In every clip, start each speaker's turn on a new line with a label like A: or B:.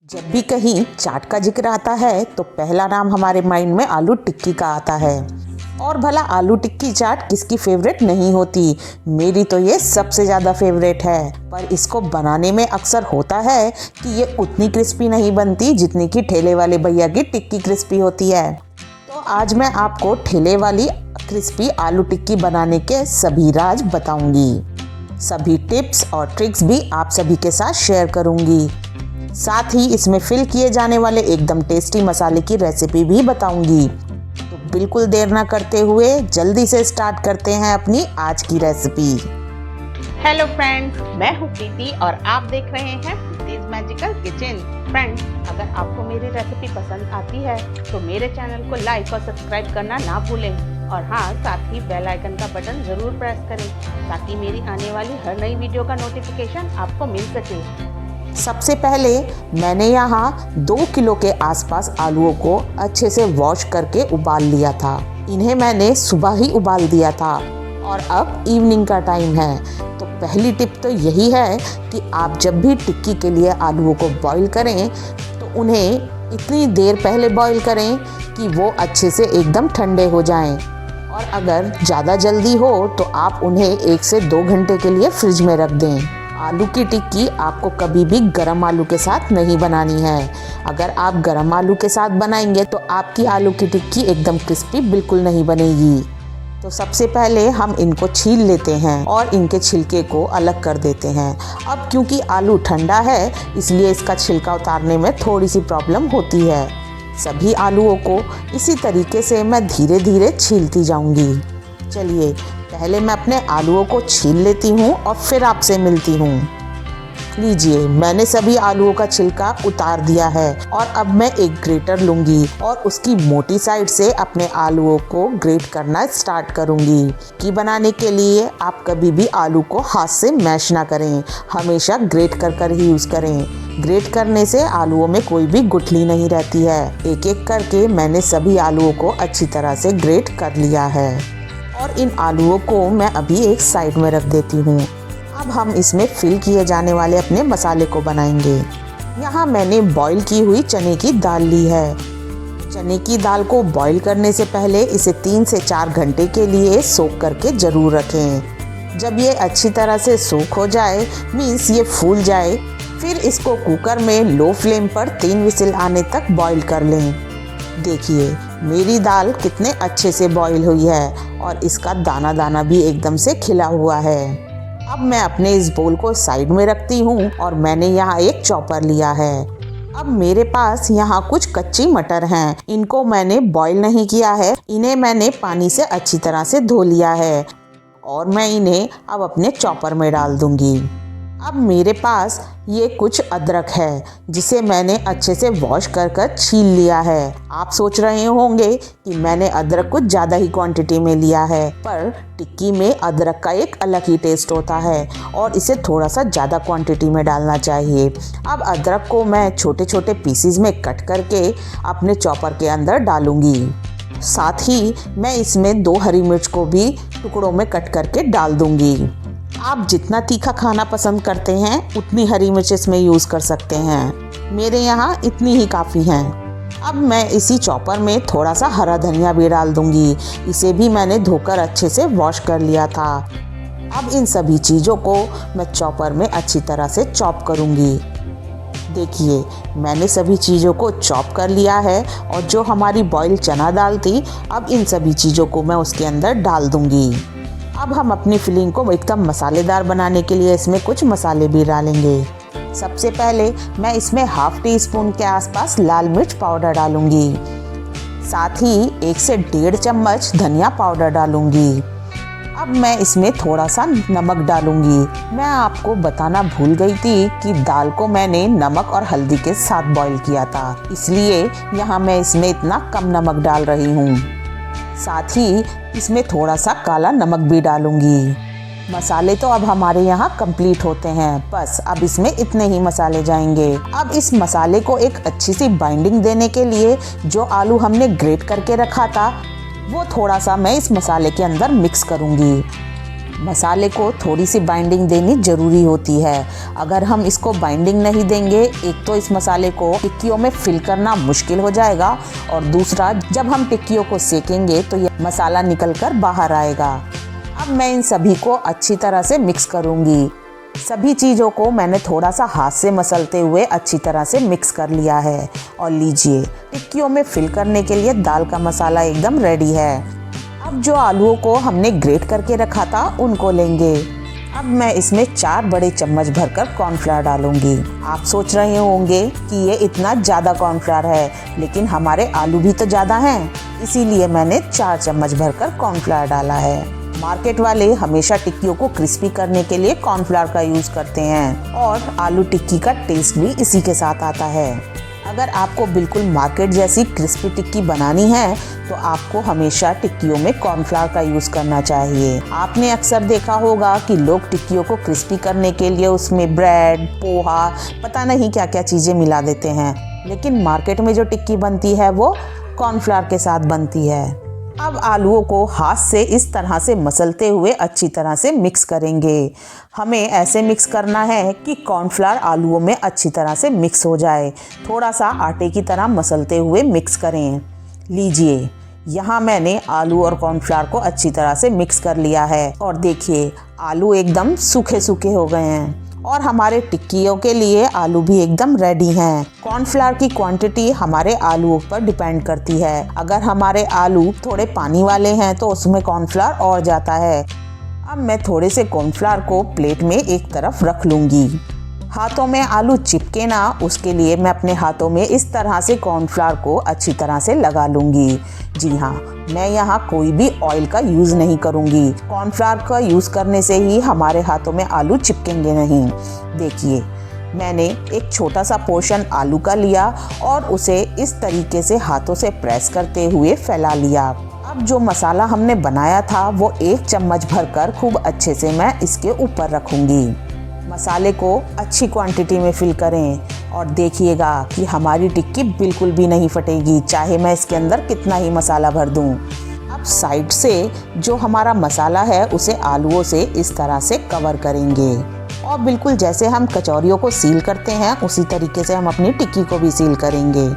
A: जब भी कहीं चाट का जिक्र आता है तो पहला नाम हमारे माइंड में आलू टिक्की का आता है। और भला आलू टिक्की चाट किसकी फेवरेट नहीं होती। मेरी तो ये सबसे ज़्यादा फेवरेट है। पर इसको बनाने में अक्सर होता है कि ये उतनी क्रिस्पी नहीं बनती जितनी कि ठेले वाले भैया की टिक्की क्रिस्पी होती है। तो आज मैं आपको ठेले वाली क्रिस्पी आलू टिक्की बनाने के सभी राज बताऊंगी। सभी टिप्स और ट्रिक्स भी आप सभी के साथ शेयर करूंगी। साथ ही इसमें फिल किए जाने वाले एकदम टेस्टी मसाले की रेसिपी भी बताऊंगी। तो बिल्कुल देर ना करते हुए जल्दी से स्टार्ट करते हैं अपनी आज की रेसिपी।
B: हेलो फ्रेंड्स, मैं हूँ प्रीति और आप देख रहे हैं प्रीति's मैजिकल किचन। फ्रेंड्स, अगर आपको मेरी रेसिपी पसंद आती है तो मेरे चैनल को लाइक और सब्सक्राइब करना ना भूलें। और हाँ, साथ ही बेल आइकन का बटन ज़रूर प्रेस करें ताकि मेरी आने वाली हर नई वीडियो का नोटिफिकेशन आपको मिल सके।
A: सबसे पहले मैंने यहाँ 2 किलो के आसपास आलूओं को अच्छे से वॉश करके उबाल लिया था। इन्हें मैंने सुबह ही उबाल दिया था और अब इवनिंग का टाइम है। तो पहली टिप तो यही है कि आप जब भी टिक्की के लिए आलूओं को बॉईल करें तो उन्हें इतनी देर पहले बॉईल करें कि वो अच्छे से एकदम ठंडे हो जाएं। और अगर ज़्यादा जल्दी हो तो आप उन्हें 1 से 2 घंटे के लिए फ्रिज में रख दें। आलू की टिक्की आपको कभी भी गरम आलू के साथ नहीं बनानी है। अगर आप गरम आलू के साथ बनाएंगे तो आपकी आलू की टिक्की एकदम क्रिस्पी बिल्कुल नहीं बनेगी। तो सबसे पहले हम इनको छील लेते हैं और इनके छिलके को अलग कर देते हैं। अब क्योंकि आलू ठंडा है इसलिए इसका छिलका उतारने में थोड़ी सी प्रॉब्लम होती है। सभी आलूओं को इसी तरीके से मैं धीरे धीरे छीलती जाऊंगी। चलिए पहले मैं अपने आलूओं को छील लेती हूँ और फिर आपसे मिलती हूँ। लीजिए, मैंने सभी आलूओं का छिलका उतार दिया है और अब मैं एक ग्रेटर लूँगी और उसकी मोटी साइड से अपने आलूओं को ग्रेट करना स्टार्ट करूँगी। कि बनाने के लिए आप कभी भी आलू को हाथ से मैश ना करें, हमेशा ग्रेट कर ही यूज़ करें। ग्रेट करने से आलूओं में कोई भी गुठली नहीं रहती है। एक एक करके मैंने सभी आलूओं को अच्छी तरह से ग्रेट कर लिया है और इन आलूओं को मैं अभी एक साइड में रख देती हूँ। अब हम इसमें फिल किए जाने वाले अपने मसाले को बनाएंगे। यहाँ मैंने बॉईल की हुई चने की दाल ली है। चने की दाल को बॉईल करने से पहले इसे 3 से 4 घंटे के लिए सोक करके ज़रूर रखें। जब ये अच्छी तरह से सोक हो जाए, मीन्स ये फूल जाए, फिर इसको कुकर में लो फ्लेम पर 3 विसिल आने तक बॉईल कर लें। देखिए मेरी दाल कितने अच्छे से बॉईल हुई है और इसका दाना दाना भी एकदम से खिला हुआ है। अब मैं अपने इस बोल को साइड में रखती हूँ और मैंने यहाँ एक चॉपर लिया है। अब मेरे पास यहाँ कुछ कच्ची मटर हैं। इनको मैंने बॉईल नहीं किया है, इन्हें मैंने पानी से अच्छी तरह से धो लिया है और मैं इन्हें अब अपने चॉपर में डाल दूँगी। अब मेरे पास ये कुछ अदरक है जिसे मैंने अच्छे से वॉश कर छील लिया है। आप सोच रहे होंगे कि मैंने अदरक कुछ ज़्यादा ही क्वांटिटी में लिया है, पर टिक्की में अदरक का एक अलग ही टेस्ट होता है और इसे थोड़ा सा ज़्यादा क्वांटिटी में डालना चाहिए। अब अदरक को मैं छोटे छोटे पीसीज में कट करके अपने चॉपर के अंदर डालूँगी। साथ ही मैं इसमें 2 हरी मिर्च को भी टुकड़ों में कट करके डाल दूँगी। आप जितना तीखा खाना पसंद करते हैं उतनी हरी मिर्च इसमें यूज़ कर सकते हैं। मेरे यहाँ इतनी ही काफ़ी हैं। अब मैं इसी चॉपर में थोड़ा सा हरा धनिया भी डाल दूँगी। इसे भी मैंने धोकर अच्छे से वॉश कर लिया था। अब इन सभी चीज़ों को मैं चॉपर में अच्छी तरह से चॉप करूँगी। देखिए मैंने सभी चीज़ों को चॉप कर लिया है और जो हमारी बॉइल्ड चना दाल थी, अब इन सभी चीज़ों को मैं उसके अंदर डाल दूँगी। अब हम अपनी फिलिंग को एकदम मसालेदार बनाने के लिए इसमें कुछ मसाले भी डालेंगे। सबसे पहले मैं इसमें ½ टीस्पून के आसपास लाल मिर्च पाउडर डालूंगी। साथ ही 1 से 1.5 चम्मच धनिया पाउडर डालूंगी। अब मैं इसमें थोड़ा सा नमक डालूंगी। मैं आपको बताना भूल गई थी कि दाल को मैंने नमक और हल्दी के साथ बॉईल किया था, इसलिए यहाँ मैं इसमें इतना कम नमक डाल रही हूँ। साथ ही इसमें थोड़ा सा काला नमक भी डालूंगी। मसाले तो अब हमारे यहाँ कंप्लीट होते हैं, बस अब इसमें इतने ही मसाले जाएंगे। अब इस मसाले को एक अच्छी सी बाइंडिंग देने के लिए जो आलू हमने ग्रेट करके रखा था वो थोड़ा सा मैं इस मसाले के अंदर मिक्स करूँगी। मसाले को थोड़ी सी बाइंडिंग देनी ज़रूरी होती है। अगर हम इसको बाइंडिंग नहीं देंगे, एक तो इस मसाले को टिक्कियों में फिल करना मुश्किल हो जाएगा और दूसरा जब हम टिक्कियों को सेकेंगे तो ये मसाला निकल कर बाहर आएगा। अब मैं इन सभी को अच्छी तरह से मिक्स करूँगी। सभी चीज़ों को मैंने थोड़ा सा हाथ से मसलते हुए अच्छी तरह से मिक्स कर लिया है। और लीजिए, टिक्कियों में फिल करने के लिए दाल का मसाला एकदम रेडी है। अब जो आलूओं को हमने ग्रेट करके रखा था उनको लेंगे। अब मैं इसमें 4 बड़े चम्मच भरकर कॉर्नफ्लावर डालूंगी। आप सोच रहे होंगे कि ये इतना ज़्यादा कॉर्नफ्लावर है, लेकिन हमारे आलू भी तो ज़्यादा हैं, इसीलिए मैंने 4 चम्मच भरकर कॉर्नफ्लावर डाला है। मार्केट वाले हमेशा टिक्कियों को क्रिस्पी करने के लिए कॉर्नफ्लावर का यूज़ करते हैं और आलू टिक्की का टेस्ट भी इसी के साथ आता है। अगर आपको बिल्कुल मार्केट जैसी क्रिस्पी टिक्की बनानी है तो आपको हमेशा टिक्कियों में कॉर्नफ्लावर का यूज़ करना चाहिए। आपने अक्सर देखा होगा कि लोग टिक्कियों को क्रिस्पी करने के लिए उसमें ब्रेड, पोहा, पता नहीं क्या क्या चीज़ें मिला देते हैं, लेकिन मार्केट में जो टिक्की बनती है वो कॉर्नफ्लावर के साथ बनती है। अब आलूओं को हाथ से इस तरह से मसलते हुए अच्छी तरह से मिक्स करेंगे। हमें ऐसे मिक्स करना है कि कॉर्नफ्लावर आलूओं में अच्छी तरह से मिक्स हो जाए। थोड़ा सा आटे की तरह मसलते हुए मिक्स करें। लीजिए, यहाँ मैंने आलू और कॉर्नफ्लावर को अच्छी तरह से मिक्स कर लिया है और देखिए, आलू एकदम सूखे सूखे हो गए हैं और हमारे टिक्कियों के लिए आलू भी एकदम रेडी हैं। कॉर्नफ्लावर की क्वांटिटी हमारे आलूओं पर डिपेंड करती है। अगर हमारे आलू थोड़े पानी वाले हैं तो उसमें कॉर्नफ्लावर और जाता है। अब मैं थोड़े से कॉर्नफ्लावर को प्लेट में एक तरफ रख लूँगी। हाथों में आलू चिपके ना, उसके लिए मैं अपने हाथों में इस तरह से कॉर्नफ्लावर को अच्छी तरह से लगा लूँगी। जी हाँ, मैं यहाँ कोई भी ऑयल का यूज़ नहीं करूँगी। कॉर्नफ्लावर का यूज़ करने से ही हमारे हाथों में आलू चिपकेंगे नहीं। देखिए, मैंने एक छोटा सा पोर्शन आलू का लिया और उसे इस तरीके से हाथों से प्रेस करते हुए फैला लिया। अब जो मसाला हमने बनाया था वो 1 चम्मच भरकर खूब अच्छे से मैं इसके ऊपर रखूँगी। मसाले को अच्छी क्वांटिटी में फिल करें और देखिएगा कि हमारी टिक्की बिल्कुल भी नहीं फटेगी, चाहे मैं इसके अंदर कितना ही मसाला भर दूं। अब साइड से जो हमारा मसाला है उसे आलूओं से इस तरह से कवर करेंगे और बिल्कुल जैसे हम कचौरियों को सील करते हैं उसी तरीके से हम अपनी टिक्की को भी सील करेंगे।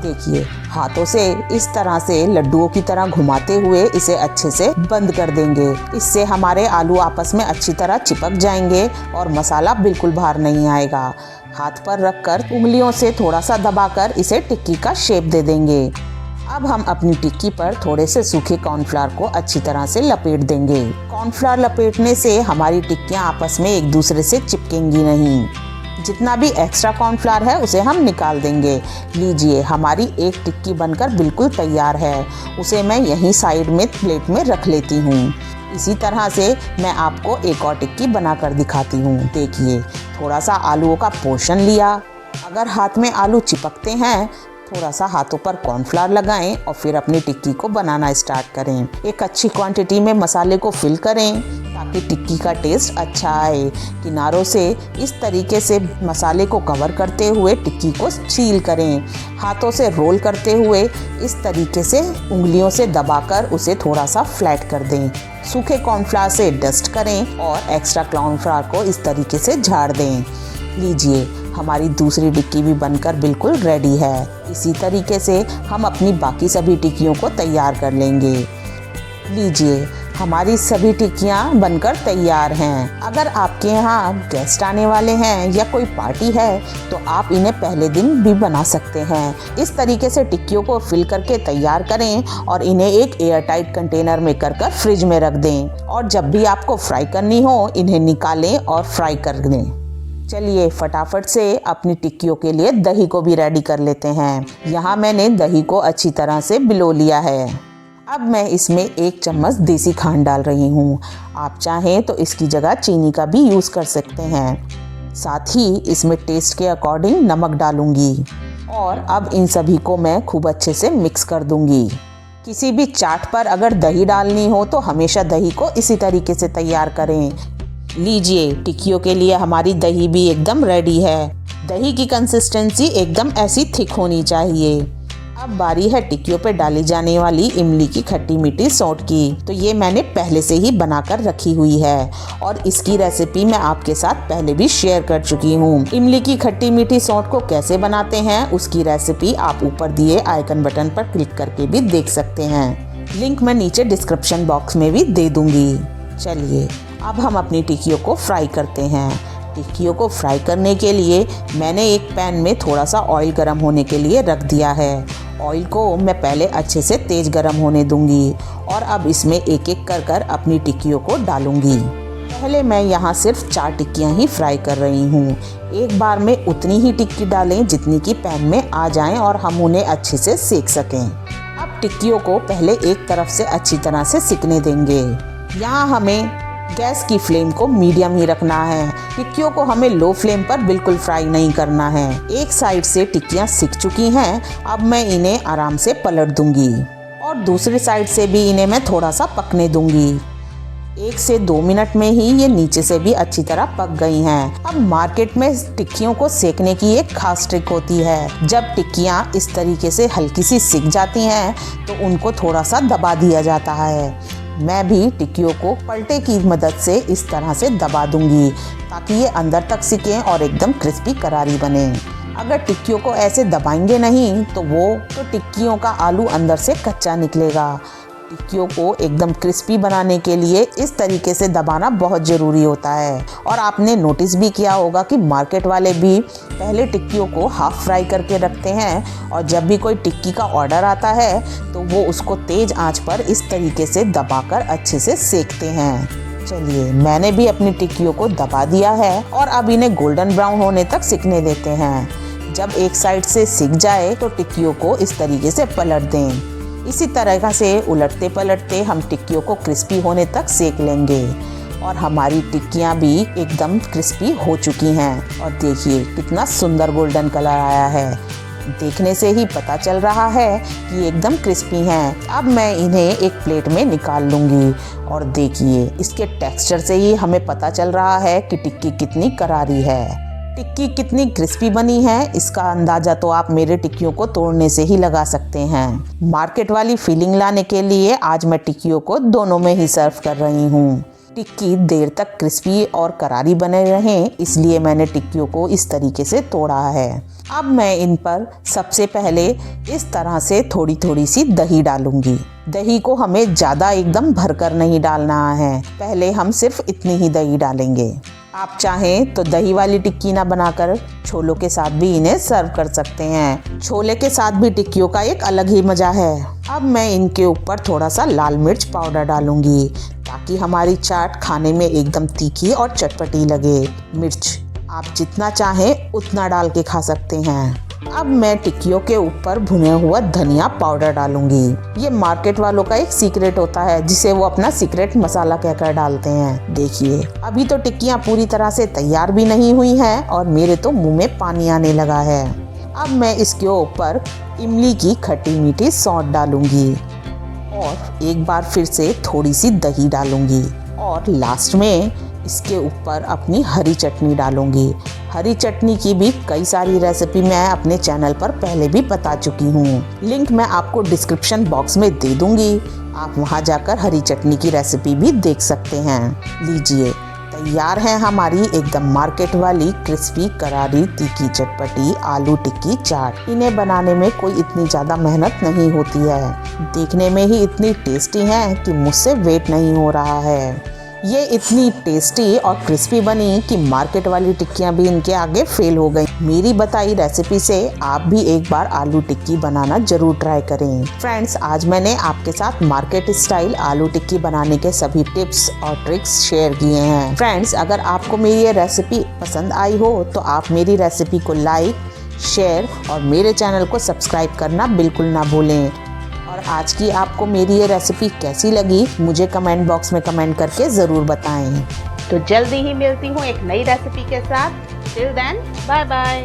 A: देखिए, हाथों से इस तरह से लड्डुओं की तरह घुमाते हुए इसे अच्छे से बंद कर देंगे। इससे हमारे आलू आपस में अच्छी तरह चिपक जाएंगे और मसाला बिल्कुल बाहर नहीं आएगा। हाथ पर रखकर उंगलियों से थोड़ा सा दबाकर इसे टिक्की का शेप दे देंगे। अब हम अपनी टिक्की पर थोड़े से सूखे कॉर्नफ्लावर को अच्छी तरह से लपेट देंगे। कॉर्नफ्लावर लपेटने से हमारी टिक्कियाँ आपस में एक दूसरे से चिपकेंगी नहीं। जितना भी एक्स्ट्रा कॉर्नफ्लावर है उसे हम निकाल देंगे। लीजिए, हमारी एक टिक्की बनकर बिल्कुल तैयार है। उसे मैं यहीं साइड में प्लेट में रख लेती हूँ। इसी तरह से मैं आपको एक और टिक्की बनाकर दिखाती हूँ। देखिए, थोड़ा सा आलूओं का पोर्शन लिया। अगर हाथ में आलू चिपकते हैं, थोड़ा सा हाथों पर कॉर्नफ्लावर लगाएं और फिर अपनी टिक्की को बनाना स्टार्ट करें। एक अच्छी क्वांटिटी में मसाले को फिल करें ताकि टिक्की का टेस्ट अच्छा आए। किनारों से इस तरीके से मसाले को कवर करते हुए टिक्की को सील करें। हाथों से रोल करते हुए इस तरीके से उंगलियों से दबाकर उसे थोड़ा सा फ्लैट कर दें। सूखे कॉर्नफ्लावर से डस्ट करें और एक्स्ट्रा कॉर्नफ्लावर को इस तरीके से झाड़ दें। लीजिए, हमारी दूसरी टिक्की भी बनकर बिल्कुल रेडी है। इसी तरीके से हम अपनी बाकी सभी टिक्कियों को तैयार कर लेंगे। लीजिए, हमारी सभी टिक्कियाँ बनकर तैयार हैं। अगर आपके यहाँ गेस्ट आने वाले हैं या कोई पार्टी है तो आप इन्हें पहले दिन भी बना सकते हैं। इस तरीके से टिक्कियों को फिल करके तैयार करें और इन्हें एक एयर टाइट कंटेनर में कर फ्रिज में रख दें और जब भी आपको फ्राई करनी हो इन्हें निकालें और फ्राई कर दें। चलिए, फटाफट से अपनी टिक्कियों के लिए दही को भी रेडी कर लेते हैं। यहाँ मैंने दही को अच्छी तरह से बिलो लिया है। अब मैं इसमें 1 चम्मच देसी खांड डाल रही हूँ। आप चाहें तो इसकी जगह चीनी का भी यूज़ कर सकते हैं। साथ ही इसमें टेस्ट के अकॉर्डिंग नमक डालूंगी और अब इन सभी को मैं खूब अच्छे से मिक्स कर दूंगी। किसी भी चाट पर अगर दही डालनी हो तो हमेशा दही को इसी तरीके से तैयार करें। लीजिए, टिक्कियों के लिए हमारी दही भी एकदम रेडी है। दही की कंसिस्टेंसी एकदम ऐसी थिक होनी चाहिए। अब बारी है टिक्कियों पे डाली जाने वाली इमली की खट्टी मीठी सौंठ की। तो ये मैंने पहले से ही बनाकर रखी हुई है और इसकी रेसिपी मैं आपके साथ पहले भी शेयर कर चुकी हूँ। इमली की खट्टी मीठी सौंठ को कैसे बनाते हैं उसकी रेसिपी आप ऊपर दिए आइकन बटन पर क्लिक करके भी देख सकते हैं। लिंक मैं नीचे डिस्क्रिप्शन बॉक्स में भी दे दूंगी। चलिए अब हम अपनी टिक्कियों को फ्राई करते हैं। टिक्कियों को फ्राई करने के लिए मैंने एक पैन में थोड़ा सा ऑयल गर्म होने के लिए रख दिया है। ऑयल को मैं पहले अच्छे से तेज गर्म होने दूंगी और अब इसमें एक एक कर अपनी टिक्कियों को डालूंगी। पहले मैं यहाँ सिर्फ 4 टिक्कियाँ ही फ्राई कर रही हूँ। एक बार में उतनी ही टिक्की डालें जितनी की पैन में आ जाएं और हम उन्हें अच्छे से सेक सकें। अब टिक्कियों को पहले एक तरफ से अच्छी तरह से सिकने देंगे। यहाँ हमें गैस की फ्लेम को मीडियम ही रखना है। टिक्कियों को हमें लो फ्लेम पर बिल्कुल फ्राई नहीं करना है। एक साइड से टिक्कियाँ सिक चुकी हैं, अब मैं इन्हें आराम से पलट दूंगी और दूसरी साइड से भी इन्हें मैं थोड़ा सा पकने दूंगी। 1 से 2 मिनट में ही ये नीचे से भी अच्छी तरह पक गई हैं। अब मार्केट में टिक्कियों को सेकने की एक खास ट्रिक होती है। जब टिक्कियाँ इस तरीके से हल्की सी सिक जाती हैं तो उनको थोड़ा सा दबा दिया जाता है। मैं भी टिक्कियों को पलटे की मदद से इस तरह से दबा दूंगी ताकि ये अंदर तक सिकें और एकदम क्रिस्पी करारी बने। अगर टिक्कियों को ऐसे दबाएंगे नहीं तो टिक्कियों का आलू अंदर से कच्चा निकलेगा। टिक्कियों को एकदम क्रिस्पी बनाने के लिए इस तरीके से दबाना बहुत ज़रूरी होता है। और आपने नोटिस भी किया होगा कि मार्केट वाले भी पहले टिक्कियों को हाफ फ्राई करके रखते हैं और जब भी कोई टिक्की का ऑर्डर आता है तो वो उसको तेज़ आंच पर इस तरीके से दबाकर अच्छे से सेकते हैं। चलिए मैंने भी अपनी टिक्कियों को दबा दिया है और अब इन्हें गोल्डन ब्राउन होने तक सिकने देते हैं। जब एक साइड से सिक जाए तो टिक्कियों को इस तरीके से पलट दें। इसी तरह से उलटते पलटते हम टिक्कियों को क्रिस्पी होने तक सेक लेंगे और हमारी टिक्कियाँ भी एकदम क्रिस्पी हो चुकी हैं। और देखिए कितना सुंदर गोल्डन कलर आया है। देखने से ही पता चल रहा है कि एकदम क्रिस्पी हैं। अब मैं इन्हें एक प्लेट में निकाल लूँगी और देखिए इसके टेक्सचर से ही हमें पता चल रहा है कि टिक्की कितनी करारी है। टिक्की कितनी क्रिस्पी बनी है इसका अंदाज़ा तो आप मेरे टिक्कियों को तोड़ने से ही लगा सकते हैं। मार्केट वाली फीलिंग लाने के लिए आज मैं टिक्कियों को दोनों में ही सर्व कर रही हूँ। टिक्की देर तक क्रिस्पी और करारी बने रहें इसलिए मैंने टिक्कियों को इस तरीके से तोड़ा है। अब मैं इन पर सबसे पहले इस तरह से थोड़ी थोड़ी सी दही डालूंगी। दही को हमें ज़्यादा एकदम भरकर नहीं डालना है, पहले हम सिर्फ इतनी ही दही डालेंगे। आप चाहें तो दही वाली टिक्की ना बनाकर छोलों के साथ भी इन्हें सर्व कर सकते हैं। छोले के साथ भी टिक्कियों का एक अलग ही मज़ा है। अब मैं इनके ऊपर थोड़ा सा लाल मिर्च पाउडर डालूंगी ताकि हमारी चाट खाने में एकदम तीखी और चटपटी लगे। मिर्च आप जितना चाहें उतना डाल के खा सकते हैं। अब मैं टिक्कियों के ऊपर भुना हुआ धनिया पाउडर डालूंगी। ये मार्केट वालों का एक सीक्रेट होता है जिसे वो अपना सीक्रेट मसाला कहकर डालते हैं। देखिए अभी तो टिक्कियाँ पूरी तरह से तैयार भी नहीं हुई हैं और मेरे तो मुंह में पानी आने लगा है। अब मैं इसके ऊपर इमली की खट्टी मीठी सौंठ डालूंगी और एक बार फिर से थोड़ी सी दही डालूंगी और लास्ट में इसके ऊपर अपनी हरी चटनी डालूंगी। हरी चटनी की भी कई सारी रेसिपी मैं अपने चैनल पर पहले भी बता चुकी हूँ। लिंक मैं आपको डिस्क्रिप्शन बॉक्स में दे दूंगी, आप वहाँ जाकर हरी चटनी की रेसिपी भी देख सकते हैं। लीजिए तैयार है हमारी एकदम मार्केट वाली क्रिस्पी करारी तीखी चटपटी आलू टिक्की चाट। इन्हें बनाने में कोई इतनी ज़्यादा मेहनत नहीं होती है, देखने में ही इतनी टेस्टी है कि मुझसे वेट नहीं हो रहा है। ये इतनी टेस्टी और क्रिस्पी बनी कि मार्केट वाली टिक्कियाँ भी इनके आगे फेल हो गई। मेरी बताई रेसिपी से आप भी एक बार आलू टिक्की बनाना जरूर ट्राई करें। फ्रेंड्स आज मैंने आपके साथ मार्केट स्टाइल आलू टिक्की बनाने के सभी टिप्स और ट्रिक्स शेयर किए हैं। फ्रेंड्स अगर आपको मेरी ये रेसिपी पसंद आई हो तो आप मेरी रेसिपी को लाइक शेयर और मेरे चैनल को सब्सक्राइब करना बिल्कुल ना भूलें। और आज की आपको मेरी ये रेसिपी कैसी लगी मुझे कमेंट बॉक्स में कमेंट करके ज़रूर बताएं।
B: तो जल्दी ही मिलती हूँ एक नई रेसिपी के साथ। Till then bye bye.